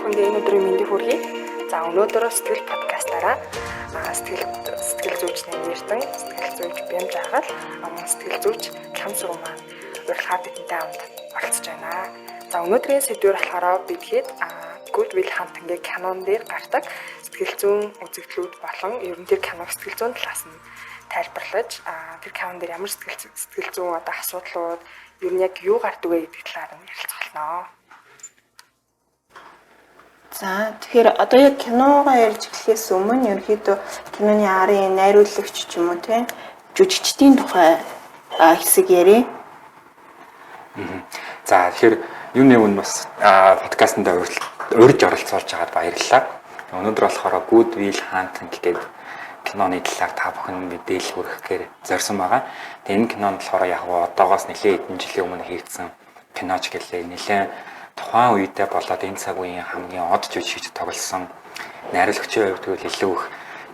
бүхэндээ энэ өдрийн мэндийг хүргэе. За өнөөдөр сэтгэл подкастаараа сэтгэл зүйчний нэртэн сэтгэл зүйч Бям Жаргал мөн сэтгэл зүйч Ламсруу маань урилгаар бидэнтэй хамт оролцож байна. За өнөөдрийн сэдвээр болохоор бидгээд Good Will Hunting-ийн канон дээр гардаг сэтгэл зүйн үзэгдлүүд болон ер нь тэр канон сэтгэл зүйн талаас нь тайлбарлаж тэр канон дээр ямар сэтгэл зүйн асуудлууд ер нь яг юу гардаг вэ гэдэг талаар нь ярилцах болно. За тэгэхээр одоо яг киногоо ярьж эхлэхээс өмнө ерөнхийдөө киноны арын найруулагч ч юм уу тийм жүжигчдийн тухай хэсэг ярив. За тэгэхээр юуны өмнө бас подкастт урьж оролцуулж байгаад баярлалаа. Өнөөдөр болохоор Good Will Hunting гэдэг киноны талаар та бүхэн мэдээлэл хүргэхээр зорьсон байгаа. Тэгээ энэ кинонд болохоор яг одоогоос нэлээд хэдэн жилийн өмнө хийгдсэн киноч гэлээ нэлээд тухайн үедээ болоод энэ цаг үеийн хамгийн од жүжигч тоглосон найруулагчийн хувьд илүү их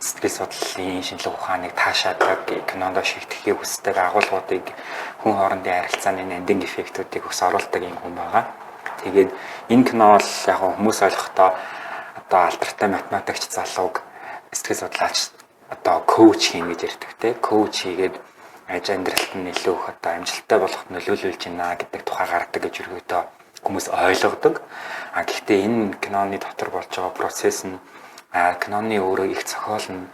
сэтгэл судлалын шинжилгээ ухааныг таашаадаг кинонд шигтгэхийг хүсдэг агуулгуудыг хүн хоорондын харилцааны нандин эффектүүдийг ус оруулдаг юм хүн байгаа. Тэгээд энэ кино бол яг хүмүүс ойлгохдоо одоо алдартай математикч залууг сэтгэл судлаач одоо коуч хийн гэж ярьдаг те. Коуч хийгээд амьдралд нь илүү их одоо амжилттай болоход нөлөөлүүлж байна гэдэг тухай гаргадаг гэж өргөдөө хүмүүс ойлгодог. Гэхдээ энэ киноны дотор болж байгаа процесс нь киноны өөрөө их зохиол нь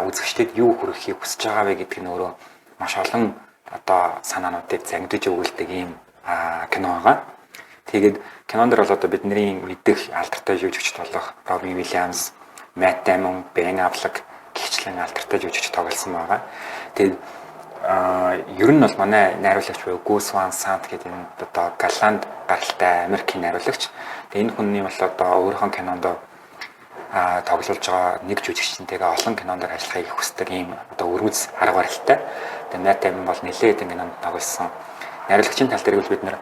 үзэгчдэд юу хүргэхийг хүсэж байгаа вэ гэдг нь өөрөө маш олон одоо санаануудыг зангидж өгүүлдэг ийм кино байгаа. Тэгээд кинон дээр бол одоо бидний мэдих алдартай жүжигчд болох Робин Уильямс, Мэтт Дэймон, Бен Аффлек гихчлэн алдартай жүжигч тоглосон байгаа. Тэгээд ер нь бол манай найруулагч буюу Гус Ван Sant гэдэг энэ одоо Голланд гаралтай Америкийн найруулагч. Тэгээ энэ хүний бол одоо өөрийнхөө кинонд тоглуулж байгаа нэг жүжигчнтэйгээ олон кинонд ажиллахыг хүсдэг ийм одоо өргөц арга барилтай. Тэгээ Мэтт Дэймон бол нэлээд кинонд тоглосон. Найруулагчийн тал дээр бид нэр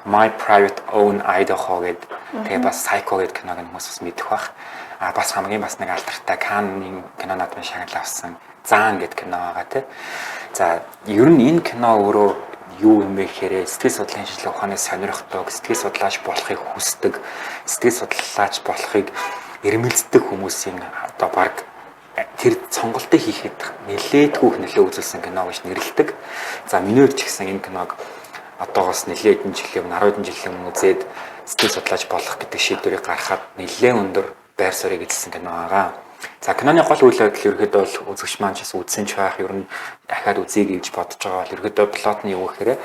My Private Own Idaho гэдэг тэгээ бас Psycho гэдэг киног хүмүүс бас мэдэх бах. Бас хамгийн бас нэг алдартай Канны кино наадмын шагнал авсан Заан гэдэг кино байгаа тий. За ер нь энэ кино өөрөө юу юм бэ гэхээр сэтгэл судлалын шинжилгээ ухааны сонирхдог, сэтгэл судлаач болохыг хүсдэг, сэтгэл судлаач болохыг эрмэлздэг хүмүүсийн одоо баг тэр сонголтыг хийхэд нэлээдгүй нөлөө үзүүлсэн кино гэж нэрлэдэг. За минийд ч гэсэн энэ киног одоогоос нэлээд жилийн өмнө 10 жилийн өмнө үзээд сэтгэл судлаач болох гэдэг шийдвэрийг гаргахад нэлээд өндөр байр суурийг эзэлсэн кино байгаа. За киноны гол үйл явдал ерөөдөө бол үзэгч маань ч үзсэн ч байх ер нь дахиад үзье гэж бодож байгаа бол ерөөдөө плот нь юу гэхээр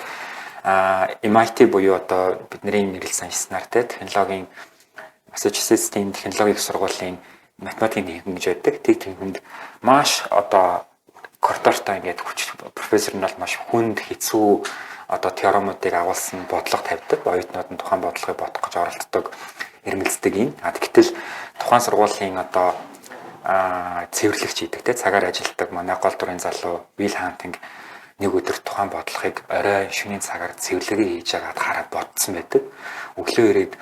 MIT буюу одоо бидний нэрлсэн санчснаар технологийн Massachusetts-ийн технологийн сургуулийн математикийн тэнхим гэж байдаг. Тэг тэнхимд маш одоо коридортой ингээд профессор нь бол маш хүнд хэцүү одоо теоремуудыг агуулсан бодлого тавьдаг. Оюутнууд нь тухайн бодлогыг бодох гэж оролддог, эрмэлздэг юм. Гэтэл тухайн сургуулийн одоо цэвэрлэгч хийдэг те цагаар ажилладаг манай гол дүрийн залуу Will Hunting нэг өдөр тухайн бодлогыг орой шөнийн цагаар цэвэрлэгээ хийж байгаад хараад бодсон байдаг. Өглөө ирээд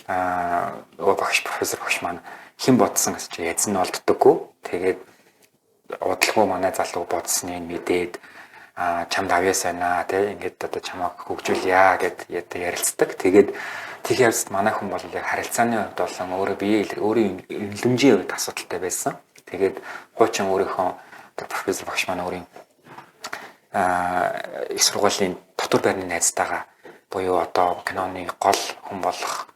багш профессор багш маань хэн бодсон гэж ядсан нь олддоггүй. Тэгээд удалгүй манай залуу бодсныг мэдээд чамд авьяас байна те ингээд одоо чамайг хөгжүүлье гэд ярилцдаг. Тэгээд тэг ярилцт манай хүн бол яг харилцааны хувьд болон өөрийн эрдэмжийн хувьд асуудалтай байсан. Тэгээд хуучин өөрийнхөө профессор багш маань өөрийн их сургуулийн дотор байрны найзтайгаа буюу одоо киноны гол хүн болох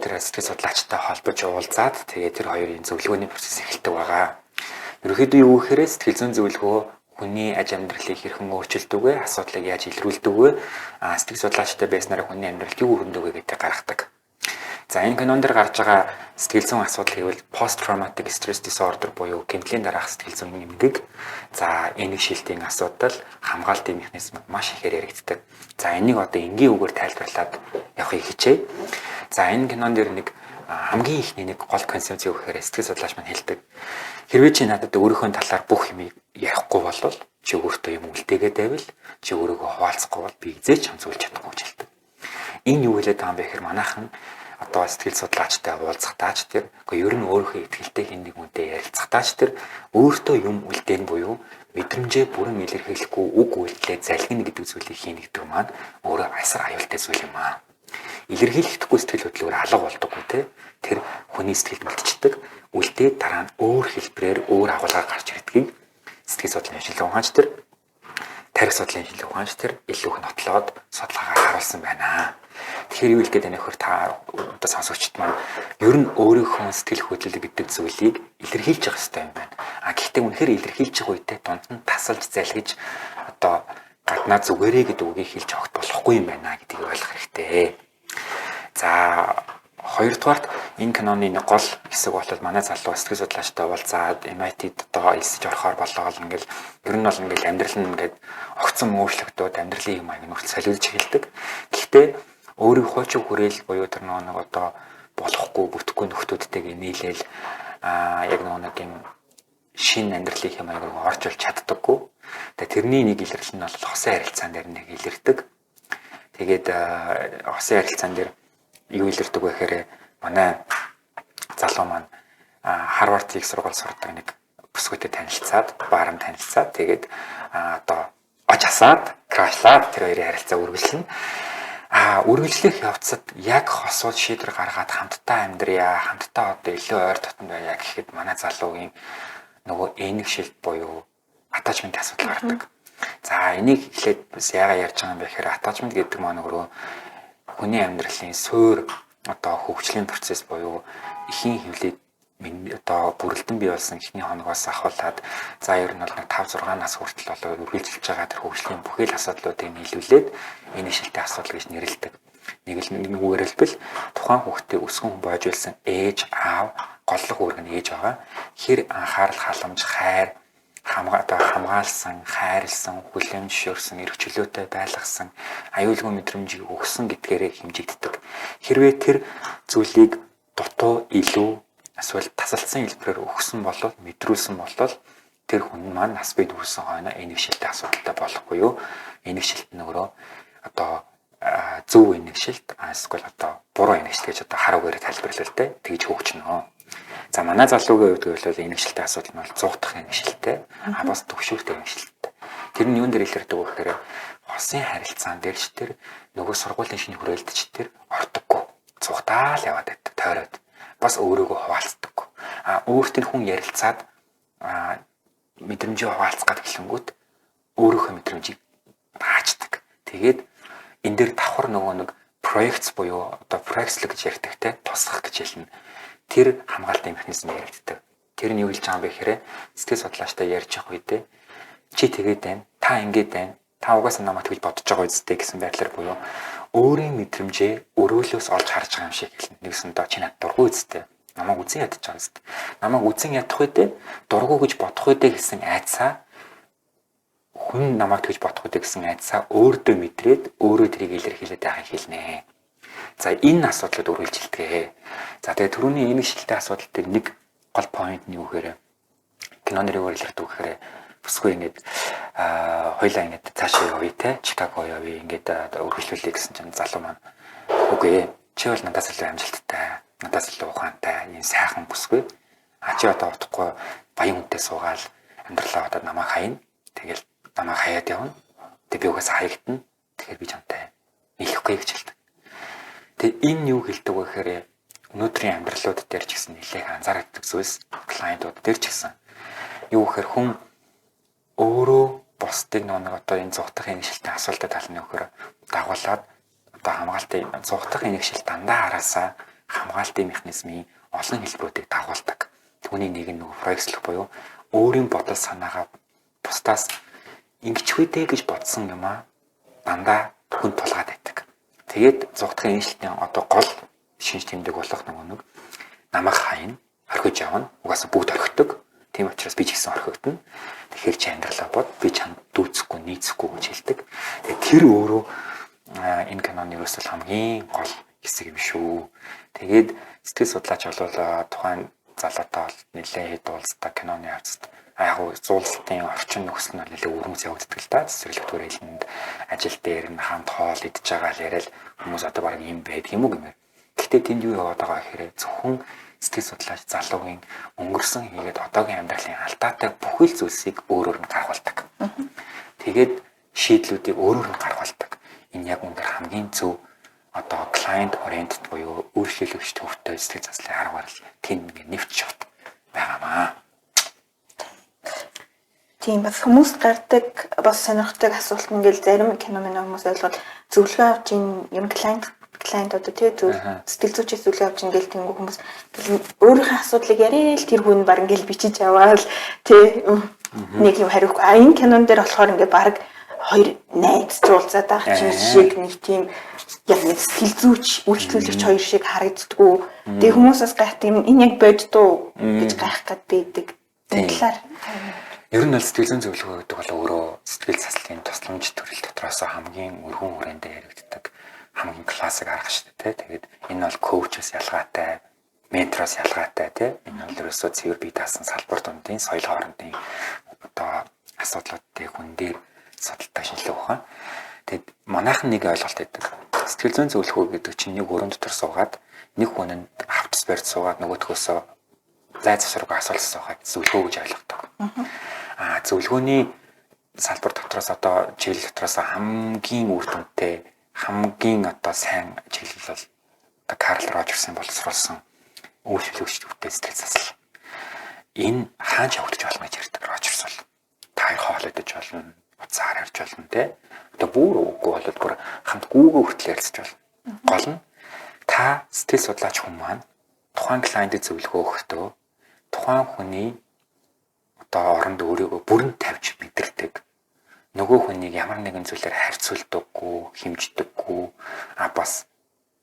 тэр сэтгэл судлаачтай холбож уулзаад тэгээд тэр хоёрын зөвлөгөөний процесс эхэлдэг байгаа. Ерөнхийдөө юу гэхээр сэтгэл зүйн зөвлөгөө хүний аж амьдралыг хэрхэн өөрчилдөг вэ? Асуудлыг яаж илрүүлдэг вэ? Сэтгэл судлаачтай байснараа хүний амьдралд юу хүрнэдэг вэ гэдгийг гаргадаг. За энэ кинон дээр гарч байгаа сэтгэл зүйн асуудал гэвэл post traumatic stress disorder буюу гэмтлийн дараах сэтгэл зүйн эмгэг. За энэ шилтийн асуудал, хамгаалтын механизм маш ихээр яригддаг. За энийг одоо энгийн үгээр тайлбарлаад явахыг хичээе. За энэ кинон дээр нэг хамгийн ихний нэг гол концепц юу гэхээр сэтгэл судлаач маань хэлдэг. Хэрвээ чи надад өөрийнхөө талаар бүх юмыг ярихгүй бол чи өөртөө юм үлдээгээд байвал чи өөрийгөө хуваалцахгүй бол би эзээч хамзуулж чадахгүй гэж хэлдэг. Энэ юу хэлээд байгаа юм бэ гэхээр манайхан одоо сэтгэл судлаачтай уулзахтаач тэр ер нь өөрийнхөө ихтэй хин нэг үнтэй ярилцахтаач тэр өөртөө юм үлдээн буюу мэдрэмжээ бүрэн илэрхийлэхгүй үг үйлдэлээ залхина гэдэг зүйлийг хийнэ гэдэг маань өөрөө асар аюултай зүйл юм аа. илэрхийлэхдэггүй сэтгэл хөдлөлөөр алга болдоггүй те. Тэр хүний сэтгэлд үлдчихдэг. Үлдээд дараа нь өөр хэлбэрээр өөр агуулгаар гарч ирдгийг сэтгэл судлалын шинжилгээ ухаанч тэр тарих судлалын шинжилгээ ухаанч тэр илүү их нотлоод судалгаагаар харуулсан байна. Тэгэхээр юу хэлгээд байна вэ гэхээр та одоо сонсогчд маань ер нь өөрийнхөө сэтгэл хөдлөл гэдэг зүйлийг илэрхийлж явах хэрэгтэй юм байна. Гэхдээ үнэхээр илэрхийлж байгаа үедээ дунд нь тасалж залгиж одоо гаднаа зүгээрээ гэдэг үгийг хэлж авахд болохгүй юм байна гэдгийг ойлгох хэрэгтэй. За хоёрдугаарт энэ киноны нэг гол хэсэг бол манай залуу сэтгэл судлаачтай уулзаад MIT-д одоо элсэж орохоор болоо ингээл ер нь бол ингээл амьдрал нь ингээд огцон өөрчлөгдөд амьдралын юм аяг нөхцөл солиулж эхэлдэг. Гэхдээ өөрийн хуучин хүрээл буюу тэр нэг одоо болохгүй бүтэхгүй нөхдүүдтэйг нийлээл яг нэг юм шинэ амьдралын юм аяг руу орж ил чаддаггүй. Тэгээ тэрний нэг илэрлэл нь бол хосын харилцаан дээр нэг илэрдэг. Тэгээд хосын харилцаан дээр юу илэрдэг вэ гэхээр манай залуу маань Харвард их сургууль сурдаг нэг бүсгүйтэй танилцаад, баарам танилцаад тэгээд одоо очасаад, крашлаад тэр хоёрын харилцаа үргэлжлэнэ. Үргэлжлэх явцад яг хосууд шийдвэр гаргаад хамтдаа амьдрья, хамтдаа одоо илүү ойр дотн байя гэхэд манай залуугийн нөгөө энэгшилт буюу attachment асуудал гардаг. За энийг эхлээд бас яагаад ярьж байгаа юм бэ гэхээр attachment гэдэг маань өөрөө хүний амьдралын суурь одоо хөгжлийн процесс буюу эхийн хөвлөд одоо бүрэлдэн бий болсон эхний хоногоос ахуулаад за ер нь бол 5-6 нас хүртэл болоо үргэлжилж байгаа тэр хөгжлийн бүхэл асуудлуудыг нийлүүлээд энэ шилтэй асуудал гэж нэрлэдэг. Нэг үгээрэлбэл тухайн хүүхдээ өсгөн хүн болж байсан ээж, аав, голлох үүрэг нь ээж байгаа. Хэр анхаарал халамж, хайр хамгаалсан, хайрлсан, хүлээн зөвшөөрсөн, эрх чөлөөтэй байлгасан, аюулгүй мэдрэмжийг өгсөн гэдгээрээ хэмжигддэг. Хэрвээ тэр зүйлийг дутуу, илүү эсвэл тасалдсан хэлбэрээр өгсөн бол мэдрүүлсэн бол тэр хүн маань нас бий дүүсэн хойно энэгшилтэй асуудалтай болохгүй юу? Энэгшилт нь өөрөө одоо зөв энэгшилт, эсвэл одоо буруу энэгшилт гэж одоо хар үгээр тайлбарлал л дээ. Тэгж хөгжнө. За манай залуугийн хувьд бол энэгшилтэй асуудал нь бол зугдах энэгшилтэй, бас төвшөлтэй энэгшилтэй. Тэр нь юун дээр илэрдэг вэ гэхээр хосын харилцаан дээр ч тэр нөгөө сургуулийн шинэ хүрээлт ч тэр ортоггүй. Зугдаал яваад байдаг тойроод. Бас өөрийгөө хуваалцдаг. Өөртөө хүн ярилцаад мэдрэмжээ хуваалцгаад эхлэнгүүт өөрийнхөө мэдрэмжийг таачдаг. Тэгээд энэ дээр давхар нөгөө нэг проекц буюу одоо проекцлог гэж ярьдаг те тусгах гэж хэлнэ. Тэр хамгаалтын механизм яригддаг. Тэр нь юу хэлж байгаа юм бэ гэхээр сэтгэл судлаачтай ярьж явах үедээ чи тэгээд байна, та ингэж байна, та угаасаа намайг тэгж бодож байгаа үстэй гэсэн байдлаар буюу өөрийн мэдрэмжээ өрөөлөөс олж харж байгаа юм шиг хэлнэ. Нэгсэн доо чи над дургүй үстэй. Намайг үзэн ядаж байгаа үстэй. Намайг үзэн ядах үедээ дургүй гэж бодох үедээ гэсэн айцаа хүн намайг тэгж бодох үедээ гэсэн айцаа өөртөө мэдрээд өөрөө тэрийг илэрхийлээд байгааг хэлнэ. За энэ асуудлууд үргэлжилдэг. За тэгээ түрүүний энэ шилтэй асуудал дээр нэг гол point нь юу гэхээр киноны өөрлөлтөд гэхээр бүсгүй ингэж хоёлаа ингэж цаашаа явъя те Чикаго явъя ингэж өргөжлүүлээ гэсэн чинь залуу маань үгүй чи бол надаас илүү амжилттай, надаас илүү ухаантай энэ сайхан бүсгүй чи одоо утгагүй баян хүнтэй суугаал амьдралаа одоо намайг хаяна. Тэгэл намайг хаяад явна. Тэг би угаасаа хаягдана. Тэгэхээр би чамтай нийлэхгүй гэж хэлдэг. Тэг энэ юу хэлдэг вэ гэхээр өнөөдрийн амьдралууд дээр ч гэсэн нэлээд анзаардаг зүйлс клиентууд дээр ч гэсэн юу гэхээр хүн өөрөө бусдыг нэг одоо энэ зугтах энэшилтийн асуултад талны өгөхөөр дагуулад одоо хамгаалтын зугтах энэшил дандаа хараасаа хамгаалтын механизмын олон хэлбэрүүдийг дагуулдаг. Түүний нэг нь нөгөө проекцлох буюу өөрийн бодол санаагаа бусдаас ингэчвэдэ гэж бодсон юм а дандаа хүн тулгаад байдаг. Тэгээд зугтах энэшилтийн одоо гол шинж тэмдэг болох нэг намайг хаяна, орхиж явна. Угаасаа бүгд орхидог. Тийм учраас би ч гэсэн орхигдно. Тэгэхээр чи амьдралаа бод, би чамд дүүцэхгүй, нийцэхгүй гэж хэлдэг. Тэгээд тэр өөрөө энэ киноны ерөөсөл хамгийн гол хэсэг юм шүү. Тэгээд сэтгэл судлаач бол тухайн залуутай бол нэлээд уулздаг киноны хавцад яг зуулалтын орчин нөхцөл нь нэлээд өрнөс явагддаг л да. Цэцэрлэг төрөлд ажил дээр нь хамт хоол идж байгаа л яриад хүмүүс одоо баг юм байдаг юм уу гэмээр. Гэхдээ тэнд юу яваад байгаа гэхээр зөвхөн сэтгэл судлаач залуугийн өнгөрсөн хийгээд одоогийн амьдралын алдаатай бүхэл зүйлсийг өөрөөр нь гаргуулдаг. Тэгээд шийдлүүдийг өөрөөр нь гаргуулдаг. Энэ яг үнээр хамгийн зөв одоо client oriented буюу үйлчлүүлэгч төвтэй сэтгэл заслын арга барил тийм нэг нэвч шат байгаамаа. Тийм бас хүмүүст гардаг бас сонирхдаг асуулт нь ингээл зарим кино мэн хүмүүс ойлгоод зөвлөгөө авч юм клиент одоо тий сэтгэл зүйчээс зөвлөгөө авч ингээл тэнгүү хүмүүс өөрийнхөө асуудлыг яриа л тэр хүн баг ингээл бичиж аваад тий нэг юм хариухгүй. Энэ кинон дээр болохоор ингээд баг хоёр найз зуулзаад байгаа чинь шиг нэг тийм яг нэг сэтгэл зүйч үйлчлүүлэгч хоёр шиг харагддгүү. Тэгээ хүмүүсээс гайхдаг юм энэ яг боддоо гэж гайх гад байдаг. Энэ талаар ер нь бол сэтгэл зүйн зөвлөгөө гэдэг бол өөрөө сэтгэл заслын тусламж төрөл дотроос хамгийн өргөн хүрээндээ яригддаг хамгийн классик арга шүү дээ. Тэгээд энэ бол коучос ялгаатай, ментороос ялгаатай тий. Энэ бол ерөөсөө цэвэр бие даасан салбар дундын соёл хоорондын одоо асуудлуудыг хүн дээр судалтай шинжилгээ ухаан. Тэгэд манайхан нэг ойлголт байдаг. Сэтгэл зүйн зөвлөгөө гэдэг чинь нэг өрөөнд дотор суугаад нэг хүнд хавцас барьж суугаад нөгөөдхөөсөө зай засварыг асуулсан суугаад зөвлөгөө гэж ойлгодог. Зөвлөгөөний салбар дотроос одоо чиглэл дотроос хамгийн үр дүнтэй хамгийн одоо сайн чиглэл бол Карл Рожерсын боловсруулсан үйлчлүүлэгч төвтэй сэтгэл засал. Энэ хаанч явагдаж болно гэж ярьдаг Рожерс бол. Та хоол идэж болно, уцаар ярьж болно те. Одоо бүр үгүй болоод бүр хамт гүүгөө хүртэл ярьж болно. Гол нь та сэтгэл судлаач хүн маань тухайн клиентэд зөвлөгөө өгөхдөө тухайн хүний одоо оронд өөрийгөө бүрэн тавьж мэдэрдэг. Нөгөө хүнийг ямар нэгэн зүйлээр харьцуулдаггүй, хэмждэггүй, бас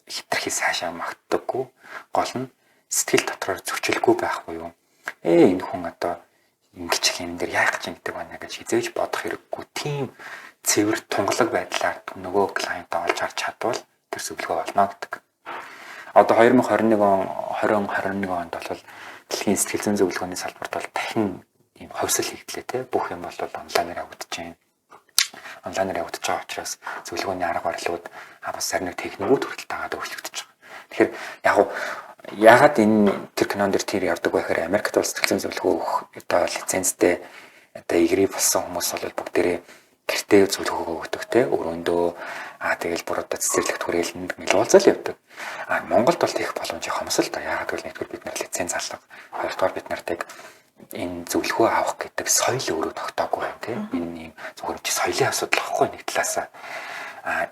хитрхи сайшаа магтдаггүй. Гол нь сэтгэл дотроор зөрчилгүй байх буюу энэ хүн одоо ингэж юм дээр яах гэж ингэдэг байна гэж хизээж бодох хэрэггүй. Тийм цэвэр тунгалаг байдлаар нөгөө клиентаа олж харж чадвал тэр зөвлөгөө болно гэдэг. Одоо 2021 онд бол дэлхийн сэтгэл зүйн зөвлөгөөний салбарт бол дахин ийм ховсол хийгдлээ те. Бүх юм бол онлайнаар явагдаж байна. Онлайнаар явагдаж байгаа учраас зөвлөгөөний арга барилууд бас сарныг техникүүд хүртэл дагаад өөрчлөгдөж байгаа. Тэгэхээр ягаад энэ тэр кинон дээр тэр ярддаг байхээр Америкт бол сэтгэл зүйн зөвлөгөө өгөх одоо лицензтэй одоо игри болсон хүмүүс бол бүгдээрээ гэртээ зөвлөгөө өгдөг те. Өрөөндөө тэгэл бүр одоо цэцэрлэгт хүрээлэнд уулзаал явдаг. Монголд бол тех боломжийн хомсол да. Ягаад гэвэл нэгдүгээр бид нар лиценз алга, хоёрдугаар бид нарыг энэ зөвлөгөө авах гэдэг соёл өөрөө тогтоогүй байна тийм. Энэ юм зөвхөн чи соёлын асуудал واخхой нэг талаасаа.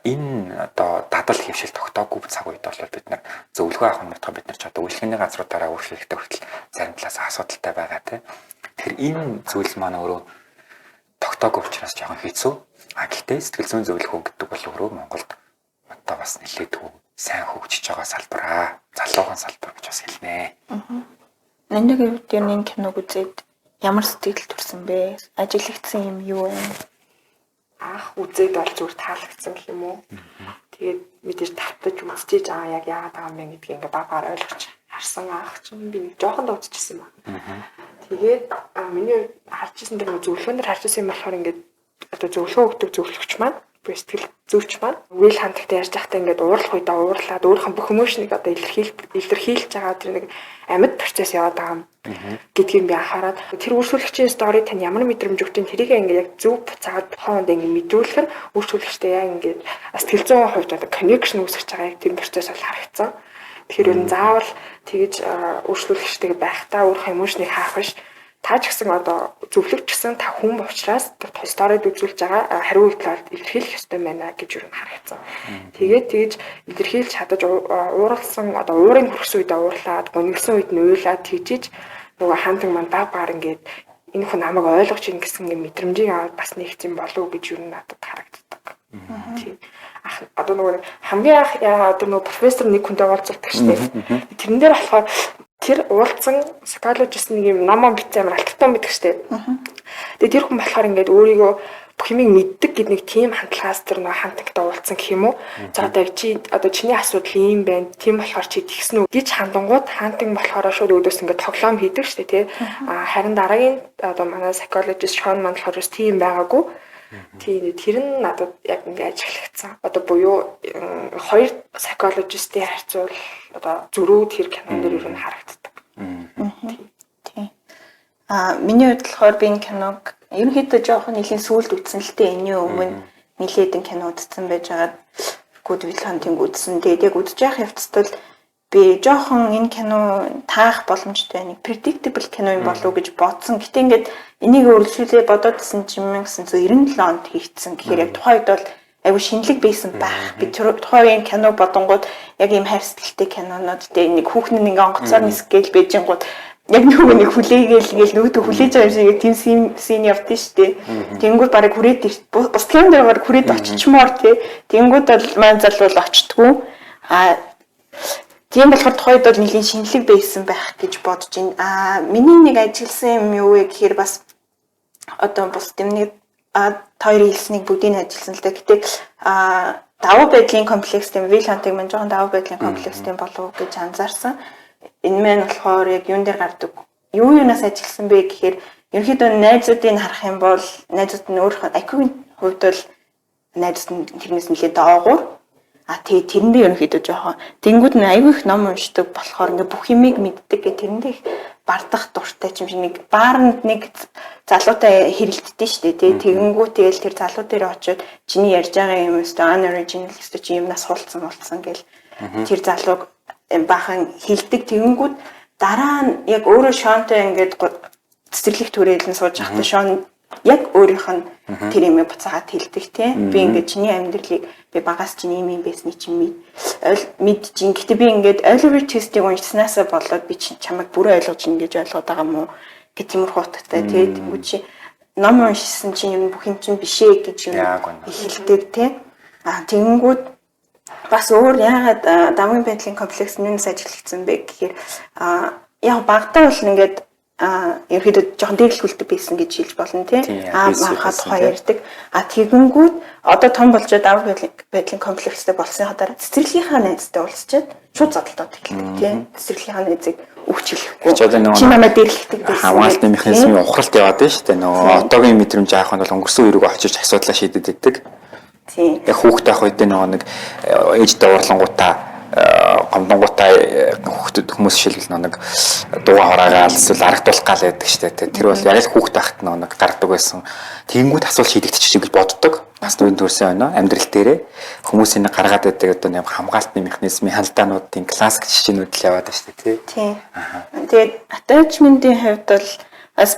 Энэ одоо дадал хөвшил тогтоогүй цаг үед бол бид нар зөвлөгөө авах нь бид нар ч одоо үйлчлэгээний газруудаараа үйлчлэхдээ хүртэл зарим талаас асуудалтай байгаа тийм. Тэгэхээр энэ зүйл маань өөрөө тогтоогүй учраас жоохон хэцүү. Гэхдээ сэтгэл зүйн зөвлөгөө гэдэг бол өөрөө Монголд одоо бас нэлээдгүй сайн хөгжиж байгаа салбараа. Залуухан салбар гэж бас хэлнэ. Нандиг үүдийн киног үзээд ямар сэтгэл төрсөн бэ? Ажиглагдсан юм юу вэ? Үзээд бол зүгээр таалагдсан гэх юм уу. Тэгээд мэдээж тавтаж үзчихэж яг яагаад байгаа юм бэ гэдгийг ингээ багаар ойлгож харсан чинь би нэг жоохон дуудчихсан байна. Тэгээд миний харж ирсэн тэр зөвлөгөөнөр харж ирсэн юм болохоор ингээд одоо зөвлөгөө өгдөг зөвлөгч маань сэтгэл зүйч маань үйл хандлагатай ярьж байхдаа ингээд уурлах үедээ уурлаад өөрийнхөө бүх эмоцнийг одоо илэрхийлж байгаа тэр нэг амьд процесс яваад байгаа юм гэдгийг би анхаарад тэр үйлчлүүлэгчийн стори тань ямар мэдрэмж өгч тэрийг ингээд яг зөв буцаад хооронд ингээд мэдрүүлэхээр үйлчлүүлэгчтэй яг ингээд сэтгэл зүйн хувьд одоо connection үүсгэж байгаа яг тэр процесс бол харагдсан. Тэгэхээр ер нь заавал тэгж үйлчлүүлэгчтэйгээ байхдаа өөрийнхөө эмоцнийг хаах биш. Та ч гэсэн одоо зөвлөгч гэсэн та хүн учраас сторид үзүүлж байгаа хариу үйлдэл илэрхийлэх ёстой байна гэж юу харагдсан. Тэгээд тэгж илэрхийлж чадаж ууралсан одоо уурын хөрсөн үед уурлаад, гонигсан үед нь уйлаад тэгжиж нөгөө хантаг маань баг ингээд энэ хүн намайг ойлгож ийн гэсэн мэдрэмжийг аваад бас нэгц юм болов уу гэж юу надад харагддаг. Тийм. Одоо нөгөө хамгийн одоо нөгөө профессор нэг хүнтэй уулзалдаг шнэ. Тэрэн дээр болохоор тэр уулзсан psychologist нэг юм намаа битсэн амар алтартан байдаг штеп. Тэгээ тэр хүн болохоор ингээд өөрийгөө бүх юмыг мэддэг гэдэг нэг тийм хандлагаас тэр нэг хантагтай уулзсан гэх юм уу. За одоо чиний асуудал ийм байна. Тийм болохоор чи тэгсэн үү гэж хандангууд хантаг болохоор шууд өөдөөс ингээд тоглоом хийдэг штеп тий. Харин дараагийн одоо манай psychologist Sean маань болохоор тийм байгаагүй. Тийм тэр нь надад яг ингээд ажиглагдсан. Одоо буюу хоёр psychologist-ийн харьцуул одоо зөрүү тэр кинон дээр юу харагддаг. Тийм. Миний хувьд болохоор би энэ киног ерөнхийдөө жоохон нэлийн сүүлд үзсэн л дээ. Энэний өмнө нэлээдэн кино үзсэн байж байгаа. Good Will Hunting үзсэн. Тэгээд яг үзэж явах явцдаа би жоохон энэ кино таах боломжтой нэг predictable кино юм болов уу гэж бодсон. Гэтэ ингээд энийг үргэлжлүүлээ бодоодсэн чинь 1997 онд хийгдсэн. Тэгэхээр яг тухайн үед бол айгу шинэлэг байсан байх. Би тухайн үеийн кино бодонгууд яг ийм хайр сэтгэлтэй кинонууд тэ нэг хүүхэн нэг онгоцоор нисгээл бэжингууд яг нэг хүлээгээл ингээл нөгөөдөө хүлээж байгаа юм шиг тийм син явдсан шүү дээ. Тэнгүүд барыг хүрээд бус кинон дээр барыг хүрээд очичмоор тий. Тэнгүүд бол маань залуу очтгүй. Тийм болохоор тухайд бол нэлийн шинэлэг байсан байх гэж бодож байна. Миний нэг ажилласан юм юу вэ гэхээр бас одоо бус тэмнэг хоёрын хэлснийг бүгдийг ажилласан л да. Гэтэ давуу байдлын комплекстэй Will Hunting маань жоохон давуу байдлын комплекстэй болов гэж анзаарсан. Энэ маань болохоор яг юун дээр гардаг? Юунаас ажилласан бэ гэхээр ерөнхийдөө найзуудыг харах юм бол найзууд нь өөрийнхөө IQ-ийн хувьд бол найзууд нь тэрнээс нэлээд доогуур. Тэгээ тэрэндээ ерөнхийдөө жоохон тэнгууд нь аюу их ном уншдаг болохоор ингээ бүх юмыг мэддэг гэх тэрэндээ их бардах дуртай юм шиг нэг бааранд нэг залуутай хэрэлддэж штэ тий тэгэнгүү тэгэл тэр залуу дээр очиод чиний ярьж байгаа юм өстө unoriginal өстө чи юмнаас хулцсан гэл тэр залууг бахан хилдэг тэгэнгүүт дараа нь яг өөрөө Шонтой ингээд цэцэрлэг түрээлэн сууж байхдаа Шон яг өөрийнх нь тэр юмыг буцаагаад хэлдэг тий би ингээд чиний амьдралыг би багаас чиний юм байсны чинь мэдчихин. Гэтэ би ингээд Oliver Twist-ийг уншсанаасаа болоод би чамайг бүрэн ойлгож ин гэж ойлгоод байгаа мó гэх тиймэрхүү утгатай тий тэгвэл чи ном уншсан чинь юм бүх юм чинь бишээ гэж юм хэлдэг тий тэгэнгүүт бас өөр яагаад давын байдлын комплекс нэмс ажиглагдсан бэ гэхээр яг багтаа бол ингээд ерөөдөө жоохон дээрлэхүүлдэг байсан гэж хэлж болно тий. Махад тухай ярьдаг. Тэгэнгүүт одоо том болжоо даваа байдлын комплекстэй болсон хадаар цэцэрлэгийнхаа найзтай уулзчаад шууд задлаад эхэлдэг тий. Цэцэрлэгийнхаа найзыг өгчлөхгүй. Чи намайг дээрлэхдэг байсан. Хамгаалтын механизмын ухралт яваад байна шүү дээ. Нөгөө одоогийн мэдрэмж аах нь бол өнгөрсөн үеийг очиж асуудлаа шийдэд байдаг. Тий. Яг хүүхдээ авах үед нөгөө нэг ээжтэй уурлангуудаа гомдонгуудаа хүүхдэд хүмүүс шилбэл нэг дугаа хораагаал эсвэл арагдуулах гал байдаг штэ. Тэр бол яг л хүүхд байхад нэг гардаг байсан. Тэгэнгүүт асуулт шийдэгдчих гэж боддог. Бас нүрийн төрсэн байна. Амьдрал дээрээ хүмүүсийн нэг гаргаад байдаг одоо нэг хамгаалтны механизмын хандлаануудын классик жишээнүүд л яваад байна штэ тий. Тэгээд attachment-ийн хувьд бол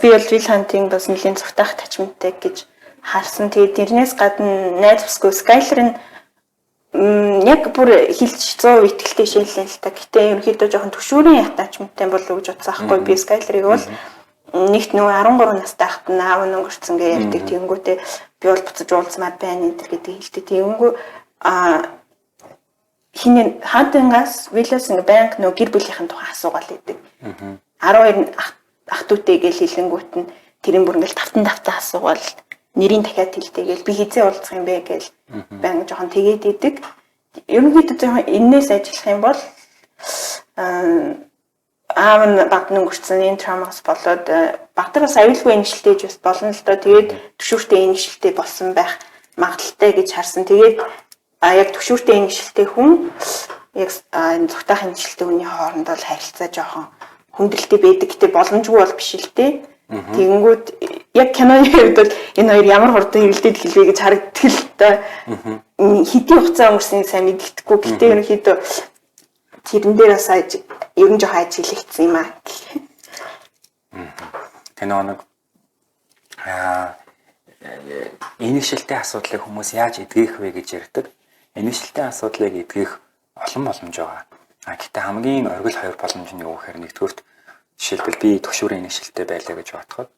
би бол Will Hunting бас нэлийн цогтойх attachment-тэй гэж харсан. Тэгээд тэрнээс гадна найз бүсгүй Skyler нь яг бүр хилж 100% итгэлтэй шилжлээ л та. Гэтэ ерөнхийдөө жоохон төгшүүрийн attachment-тай болов уу гэж бодсон аахгүй би Skyler-ыг бол нэгт нөгөө 13 настай хахад аав нь өнгөрцөн гэ ярьдаг тэгэнгүүтээ би бол буцаж уулзмаар байна энэ гэдэг хэлдэг. Тэгэнгүү хинээ хатангаас Will-ээс ингээ банк нөгөө гэр бүлийнхэн тухай асуугаал идэг. 12 ах дүүтэй гэж хэлэнгүүт нь тэрийн бүр ингээл тавтан асуугаал нэрийн дахиад хэлтэйгээл би хизээ уулзах юм бэ гэж банк жоохон тэгээд идэг. Ерөнхийдөө жоохон энээс ажиллах юм бол аав нь баг өнгөрцөн энэ травмаас болоод багтраас аюулгүй инжилтэйж бас болно л доо. Тэгээд төвшөртэй инжилтэй болсон байх магадaltaй гэж харсан. Тэгээд яг төвшөртэй инжилтэй хүн яг энэ зүгтаах инжилтэй хүний хооронд бол харилцаа жоохон хүндрэлтэй байдаг. Гэтэ боломжгүй бол биш л дээ. Тэгэнгүүт яг киноны хувьд бол энэ хоёр ямар хурдан хэрэлдээд хэлвэ гэж харагддаг л та. Хэдийн хугацаа өнгөрснийг сайн мэддэхгүй. Гэтэ ерөнхийдөө тэрэн дээр бас ерөн жоохон ажиглагдсан юм аа. Кино нэг инэшилтэй асуудлыг хүмүүс яаж эдгэх вэ гэж ярьдаг. Инэшилтэй асуудлыг эдгэх олон боломж байгаа. Гэхдээ хамгийн оргил хоёр боломж нь юу гэхээр нэгдүгürt жишээлбэл би төгшүүрийн инэшилтэй байлаа гэж бодоход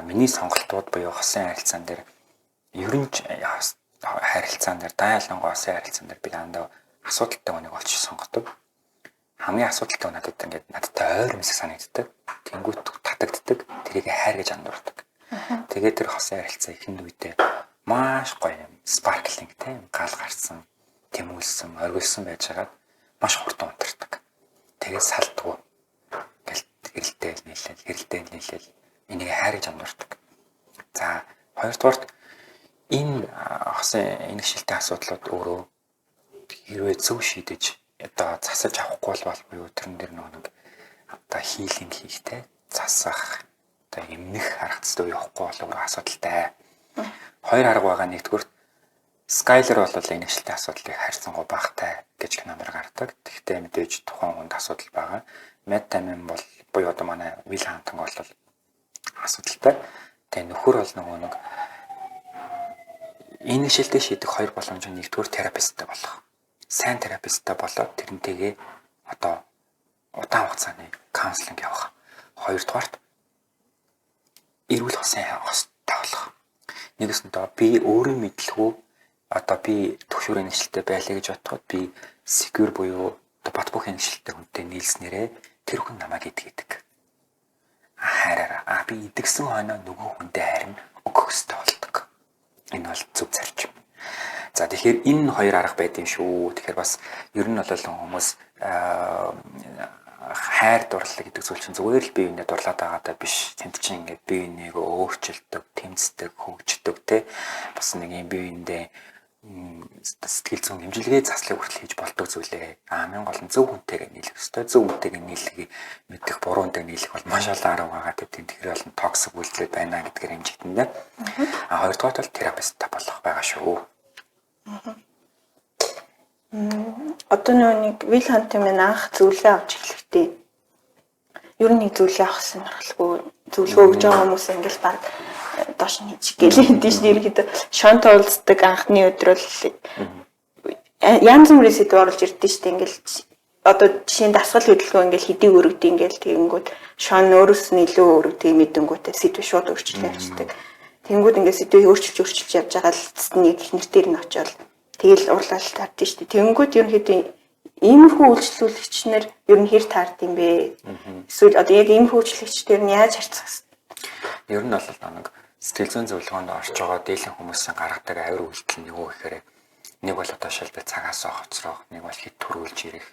миний сонголтууд буюу хосын харилцаан дээр ерөн харилцаан дээр дайлангуй хосын харилцаан дээр би дандаа асуудалтай хүнийг олж сонгодог. Хамгийн асуудалтай надад ингээд надтай ойр юмсаг санагддаг. Тэнгүүт татагддаг. Тэрийг хайр гэж андуурдаг. Тэгээд тэр хосын харилцаа ихэнд үедээ маш гоё юм, sparkling-тэй юм гал гарсан, тэмүүлсэн, оргилсон байжгаад маш хурдан унтардаг. Тэгээд салдгүй. Гэрэлтэй нийлээл энийг хайрж андуурдаг. За хоёрдугаарт энэ хосын инэшилтэй асуудлууд өөрөө хэрвээ зөв шийдэж одоо засаж авахгүй бол буюу тэрэн дээр нэг одоо хийлинг хийхтэй засах одоо эмнэх арга зүйд явахгүй бол өөрөө асуудалтай. Хоёр арга байгаа. Нэгдүгээр Skyler бол энэ нэшлэлтийн асуудлыг хайрцангуй багтай гэж киноноор гардаг. Тэгэхдээ мэдээж тухайн хүнд асуудал байгаа. Matt Damon бол буюу одоо манай Will Hunting бол асуудалтай. Тэгээ нөхөр бол нөгөө нэг энэ нэшлэлтээ шийдэх хоёр боломж нь нэгдүгээр терапевттэй болох. Сайн терапевттэй болоод тэрнтэйгээ одоо удаан хугацааны каунселинг явах. Хоёрдугаарт эрүүл хосын хостой болох. Нэгэсэндээ би өөрөө мэдлгүй одоо би төгшүүрийн нэшлэлтэй байлаа гэж бодоход би secure буюу одоо бат бохын нэшлэлтэй хүнтэй нийлснээрээ тэр хүн намайг идэгдэг. Хараа би идэгсэн хойноо нөгөө хүндээ харин өгөх хэрэгтэй болдог. Энэ бол зөв зарчим. За тэгэхээр энэ хоёр арга байдсан шүү. Тэгэхээр бас ер нь бол хүмүүс хайр дурлал гэдэг зүйл чинь зүгээр л бие биенээ дурлаад байгаадаа биш. Тэнд чинь ингээд бие биенийг өөрчилдөг, тэмцдэг, хөгждөг те. Бас нэг юм бие биендээ сэтгэл зүйн хэмжилгээ заслыг хүртэл хийж болдог зүйлээ. Хамгийн гол нь зөв хүнтэйгээ нийлэх ёстой. Зөв хүнтэйгээ нийлхийг мэдэх, буруу хүнтэйгээ нийлэх бол маш олон арга байгаа гэдэг. Тэгэхээр бол токсик үйлдэл байна гэдгээр хэмжигдэн дээ. Хоёрдугаар бол терапевттай болох байгаа шүү. Одоо нэг Will Hunting минь анх зөвлөгөө авч эхлэхдээ ер нь нэг зөвлөгөө авах сонирхолгүй зөвлөгөө өгж байгаа хүмүүс ингээл баг доош нь хийж гэлээ дийш нэргээд шонтой уулздаг анхны өдөр бол янз бүрийн сэдв оруулж ирдэ штэ ингээл одоо жишээ нь дасгал хөдөлгөөн ингээл хэдий өргөд ингээл тэгэнгүүт шон өөрөөс нь илүү өргөдөг мэдэнгүүтээ сэдв шууд өөрчлөлт ярьцдаг. Тэнгүүд ингээд сэдвийг өөрчилж явж байгаа л нэг их нэртээр нь очиод тэгэл урлалт таард штэ. Тэнгүүд ерөнхийдөө иймэрхүү үйлчлүүлэгчнэр ер нь хэр таард юм бэ? Эсвэл одоо яг иймэрхүү үйлчлүүлэгчдэр нь яаж харьцах вэ? Ер нь бол нэг сэтгэл зүйн зөвлөгөөнд орж байгаа дийлэн хүмүүсийн гаргадаг авир үйлдэл нь юу гэхээр нэг бол одоо шилбэ цагаас хоцрох, нэг бол хит төрүүлж ирэх.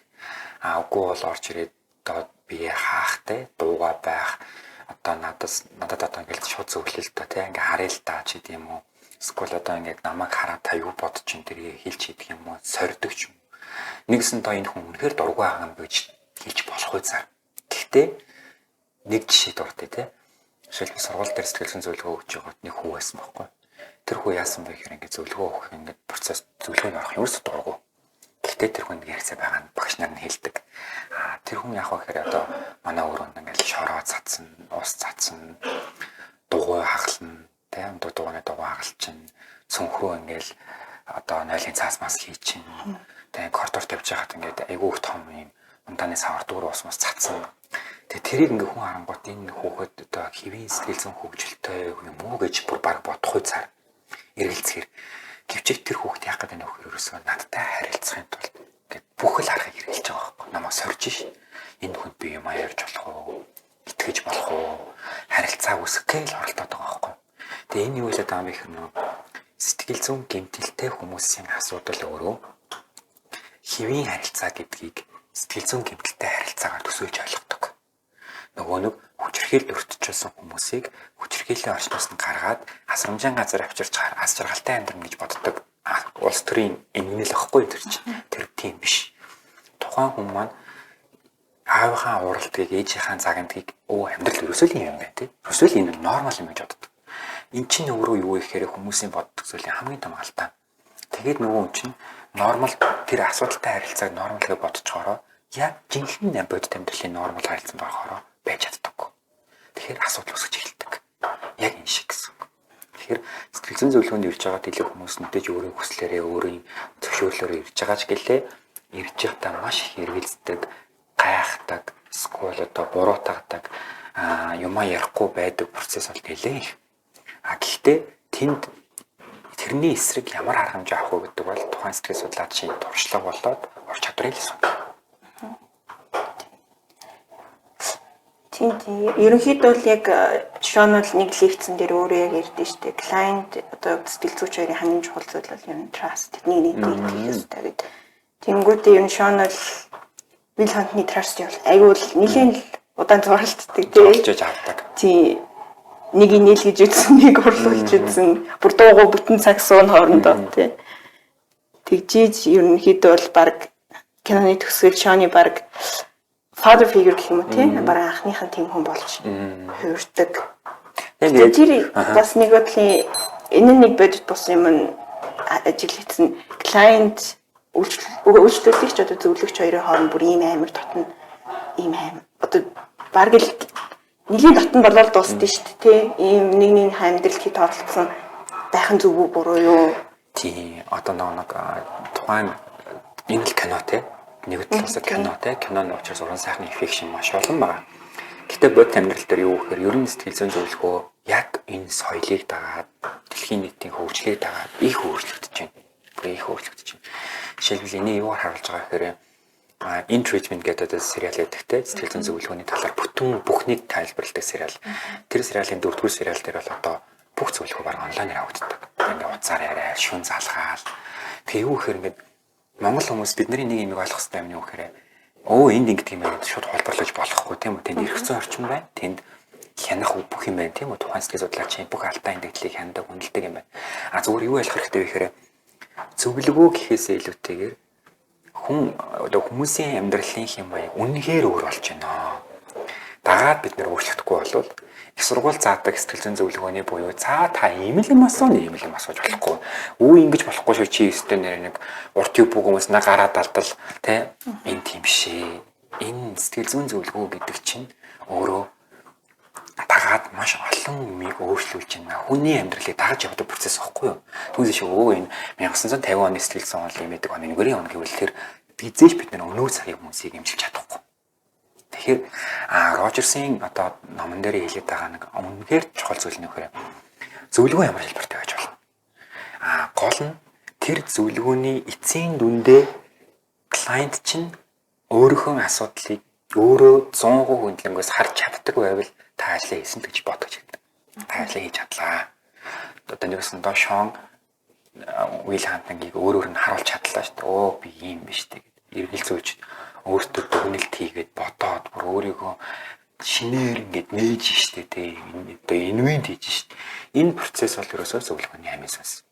Үгүй бол орж ирээд одоо бие хаахтай, дууга байх. Одоо надад одоо ингээд шууд зөвлөл та тийм ингээ харъя л та ч гэдэг юм уу. Эсвэл одоо ингээд намайг хараад та юу бодож ин тэрийг хэлж идэх юм уу, сордог ч юм. Нэгсэн та энэ хүн үнэхээр дургүй байгаа юм гэж хэлж болох үе цаа. Гэхдээ нэг жишээ дуртай тийм. Жишээлбэл сургууль дээр сэтгэл зүйн зөвлөгөө өгч байгаад нэг хүү байсан байхгүй. Тэр хүү яасан бэ гэхээр ингээд зөвлөгөө өгөх ингээд процесс зөвлөгөөнд орох нь ерөөсөө дургүй. Гэхдээ тэр хүн хэрэгцээ байгаа нь багш нар нь хэлдэг. Тэр хүн яг гэхээр одоо манай өрөөнд ингээд шороо цацсан, ус цацсан, дугуй хагална, тийм дугуйны дугуй хагалчин, цөнхрөө ингээд одоо нойлын цаас мас хийчин. Тэгээ коридор тавьж байхад ингээд айгүй их том юм ундааны савар дүүр ус мас цацсан. Тэгээ тэрийг ингээ хүн харангуут энэ хүүхэд одоо хэвийн сэтгэл зүйн хөгжилтэй юм уу гэж бүр баг бодох үе цаар эргэлзэхэр гэвчээ тэр хүүхэд яах гэдэг нөхөр өрөөсөө надтай харилцахын тулд ингээд бүх л аргыг хэрэгжилж байгаа байхгүй намайг сорж ш энэ хүнд би юм ярьж болох уу итгэж болох уу харилцаа үүсгэх л оролдоод байгаа байхгүй. Тэгээ энэ юу л одоо юм их нөө сэтгэл зүйн гэмтэлтэй хүмүүсийн асуудал өөрөө хэвийн харилцаа гэдгийг сэтгэл зүйн гэмтэлтэй харилцаагаар төсөөлж ойлгодог. Нөгөө нэг хүчирхийлд өртчихсэн хүмүүсийг хүчирхийллийн орчноос нь гаргаад асрамжийн газар авчирч ас жаргалтай амьдрах гэж боддог. Улс төрийн эмгэнэл ахгүй тэр чинь. Тэр тийм биш. Тухайн хүн маань аавынхаа уралдгийг ээжийнхаа загнадгийг амьдрал ерөөсөө юм байна тий. Ерөөсөө энэ нормал юм гэж боддог. Эн чинь өөрөө юу гэхээр хүмүүсийн боддог зүйлийн хамгийн том алдаа. Тэгээд нөгөө хүн чинь нормал тэр асуудалтай харилцааг нормал гэж бодцохороо яг жинхэнэ бодит амьдралын нормал харилцаанд орохороо байж чаддаггүй. Тэгэхээр асуудал үүсэж эхэлдэг. Яг энэ шиг гэсэн. Тэгэхээр сэтгэл зүйн зөвлөгөөнд ирж байгаа дэлгэц хүмүүс мэдээж өөрийн хүслээрээ өөрийн зөвшөөрлөөр ирж байгаа ч гэлээ ирж байхдаа маш их эргэлздэг, гайхдаг, эсвэл одоо буруутгадаг юмаа ярихгүй байдаг процесс бол нэлээд их. Гэхдээ тэнд тэрний эсрэг ямар арга хэмжээ авах вэ гэдэг бол тухайн сэтгэл судлаачийн туршлага болоод ур чадварыг л асуух. Тийм. Ерөнхийдөө л яг жишээ нь бол нэг лекцэн дээр өөрөө яг ярьдэн штэ. Client одоо сэтгэл зүйч хоёрын хамгийн чухал зүйл бол ер нь trust тэдний нийтийн хэрэгтэй гэдэг. Тэнгүүтээ ер нь шон бол Will Hunting-ний trust бол айгүй л нэлийн удаан зуралддаг тийм. Олж авдаг. Тийм. Нэг инээл гэж үзсэн, нэг урлуулж үзсэн. Бүр дуугүй бүтэн цаг суун хоорондоо тийм. Тэгжиж ерөнхийдөө бол баг киноны төгсгөл шоны баг father figure гэх юм уу тийм бараг анхныхан тийм хүн болж хуурдаг. Тэр бас нэг бодлын энэ нэг бодит бус юм ажиглагдсан клиент үйлчлүүлэгч одоо зөвлөгч хоёрын хооронд бүр ийм амар дотно ийм аим одоо баг л нэлийн дотно болоод дуусна шүү дээ тий ийм нэг амьдрал хэд оролцсон байх нь зөв үү буруу юу тий одоо нэг тухайн энэ л кино тий нэг талаас кино тий киноны учраас уран сайхны фикшн маш олон байна. Гэтэ бод амьдрал дээр юу гэхээр ерөн сэтгэл зүйн зөвлөгөө яг энэ соёлыг дагаад дэлхийн нийтийн хөгжлийг дагаад их өөрчлөгдөж байна. Их өөрчлөгдөж байна. Жишээлбэл энийг юугаар харуулж байгаа гэхээр In Treatment гэдэг сериал өгдөгтэй сэтгэл зүйн зөвлөгөөний талаар бүтэн бүхнийг тайлбарладаг сериал. Тэр сериалын 4-р сериал дээр бол одоо бүх зөвлөгөө баг онлайнаар авагддаг. Ингээ уцаар яриа, шүүн залгаал. Тэгээ юу гэхээр ингээд Монгол хүмүүс бидний нэг юм ойлгох хэрэгтэй юм юу гэхээр энд ингэдэг юм байна шууд холбоорлож болохгүй тийм үү? Тэнд эрх зүйн орчин байна. Тэнд хянах бүх юм байна тийм үү? Тухайн сэтгэл судлаачийн бүх алдаа эндэгдлийг хяндаг, хүндэлдэг юм байна. Зүгээр юу ойлгох хэрэгтэй вэ гэхээр зөвлөгөө гэхээсээ илүүтэйгээр хүмүүсийн амьдралын хэм маяг үнэхээр өөр болж байна. Дагаад бид нэр өөрчлөхгүй болвол их сургууль заадаг сэтгэл зүйн зөвлөгөөний буюу та ийм л юм асууж болохгүй. Ингэж болохгүй шүү чи өстэй нэг урт юг бүх хүмүүс гараад алдал тэ энэ тийм шээ. Энэ сэтгэл зүйн зөвлөгөө гэдэг чинь өөрөө дагаад маш олон юмыг өөрчлүүлж байна. Хүний амьдралыг дагаж явдаг процесс байхгүй юу? Түүнээс энэ 1950 оны сэтгэл зүйн онлын мэддэг оны 1-ийн он гэвэл тэр бизээш бид нар өнөө цагийн хүмүүсийг эмчилж чадахгүй. Тэгэхээр Рожерсын одоо номон дээр хэлээд байгаа нэг үнэхээр чухал зүйл нөхөр зөвлөгөө ямар хэлбэртэй байж болно. Гол нь тэр зөвлөгөөний эцсийн дүндээ клиент чинь өөрийнхөө асуудлыг өөрөө 100% хөндлөнгөөс харж чаддаг байвал та ажлаа хийсэн гэж бодож байдаг. Та ажлаа хийж чадлаа. Одоо нэгсэн доо Шон Уил Хантингийг өөрөөр нь харуулж чадлаа шүү дээ. Би ийм биш дээ гэд эргэл зөөж өөртөө дүгнэлт хийгээд бодоод бүр өөрийгөө шинээр ингээд нээж штэ тий одоо инвент хийж штэ. Энэ процесс бол ерөөсөө зөвлөгөөний амиасаас.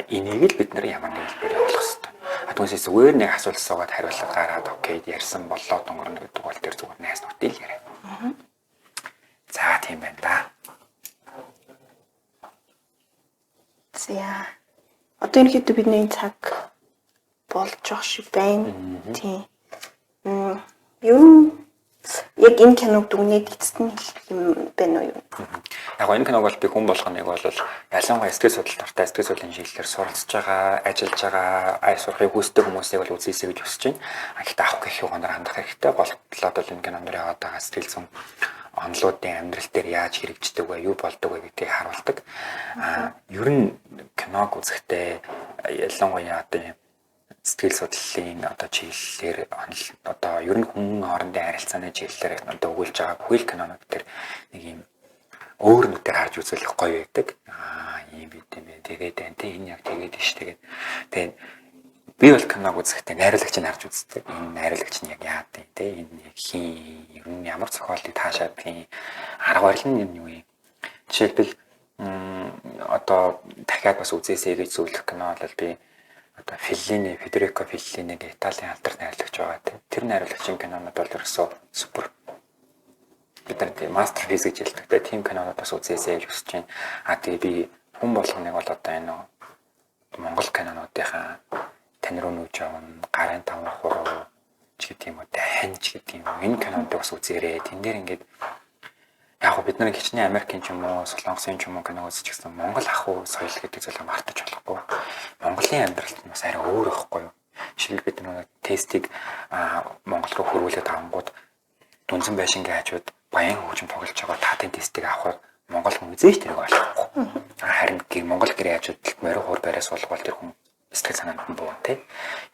Энийг л бид нар ямар нэг хэлбэрээр ойлгох хэрэгтэй. Түүнээс зүгээр нэг асуулт суугаад хариулга гараад окей ярьсан боллоо дунгорно гэдэг бол тэр зүгээр найс нутгийг яриа. За тийм байна да. За. Одоо энэ хэд бидний цаг болж байгаа шиг байна. Тийм. Яг энэ киног дүгнээд эцэст нь юм байна уу? Яг энэ киног бол би хүн болгоныг бол ялангуяа сэтгэл судлал тартай сэтгэл судлалын чиглэлээр суралцж байгаа, ажиллаж байгаа, ай сурахыг хүсдэг хүмүүсийг бол үзээсэй гэж хүсэж байна. Гэхдээ авах гэх юугаар хандах хэрэгтэй. Голтлоод бол энэ кинонд яваад байгаа сэтгэл зүйн онлуудын амьдрал дээр яаж хэрэгждэг вэ, юу болдог вэ гэдгийг харуулдаг. Ер нь киног үзэхдээ ялангуяа одоо сэтгэл судлалын одоо чиглэлээр одоо ер нь хүн хоорондын харилцааны чиглэлээр одоо өгүүлж байгаа бүхэл кинонууд дээр нэг юм өөр нүдээр харж үзүүлэх гоё байдаг. Ийм бид юм бэ. Тэгээд байна те энэ яг тэгээд ш тэгээд би бол киног үзэхдээ найруулагч нь харж үздэг. Энэ найруулагч нь яг яа гэдэг те энэ яг хин ер нь ямар зохиолыг таашаад хин арга барил нь юм юу юм. Жишээлбэл одоо дахиад бас үзээсэй гэж зөвлөх кино бол би одоо Федерико Феллини гэх Италийн алдар найруулагч байгаа. Тэр найруулагчийн кинонууд бол ерөөсөө супер. Бид нар тийм мастерпис гэж хэлдэг. Тийм кинонууд бас үзээсэй гэж хүсэж байна. Тэгээ би хүн болгоныг бол одоо энэ Монгол кинонуудынхаа тань руу нүүж явна. Гарын 5% ч гэдэг юм уу, дахин ч гэдэг юм. Энэ кинонуудыг бас үзээрэй. Тэн дээр ингээд яг бид нар хичнээн Америкийн ч юм уу, Солонгосын ч юм уу кино үзэж гисэн Монгол ахуй соёл гэдэг зүйлийг мартаж болохгүй. Монголын амьдралд нь бас арай өөр байхгүй юу? Жишээлбэл бид нэг тестийг Монгол руу хөрвүүлээд авангууд дүнзэн байшингийн хажууд баян хөгжим тоглож байгаа таатын тестийг авахаар Монгол хүн үзээж тэрийг ойлгохгүй. Харин Монгол гэрээ хажууд морин хуур бариас болгоол тэр хүн сэтгэл санаанд нь буу тээ.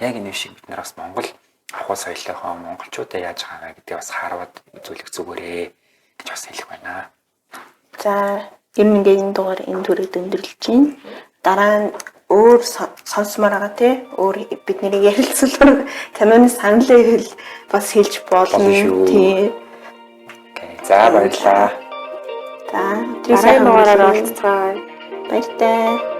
Яг энэ шиг бид нар бас Монгол ахуй соёлынхоо монголчуудаа яаж байгаа гэдгийг бас хараад үзүүлэх зүгээрээ гэж бас хэлэх байна. За, ер нь ингээд энэ дугаар энэ төрөйд өндөрлөж байна. Дараа нь өөр сонсомоор байгаа тий. Өөр бидний ярилцлаар киноны саналыг бас хэлж болно тий. Окей. За баярлалаа. За, дараагийн дугаараар уулзцгаая. Баяртай.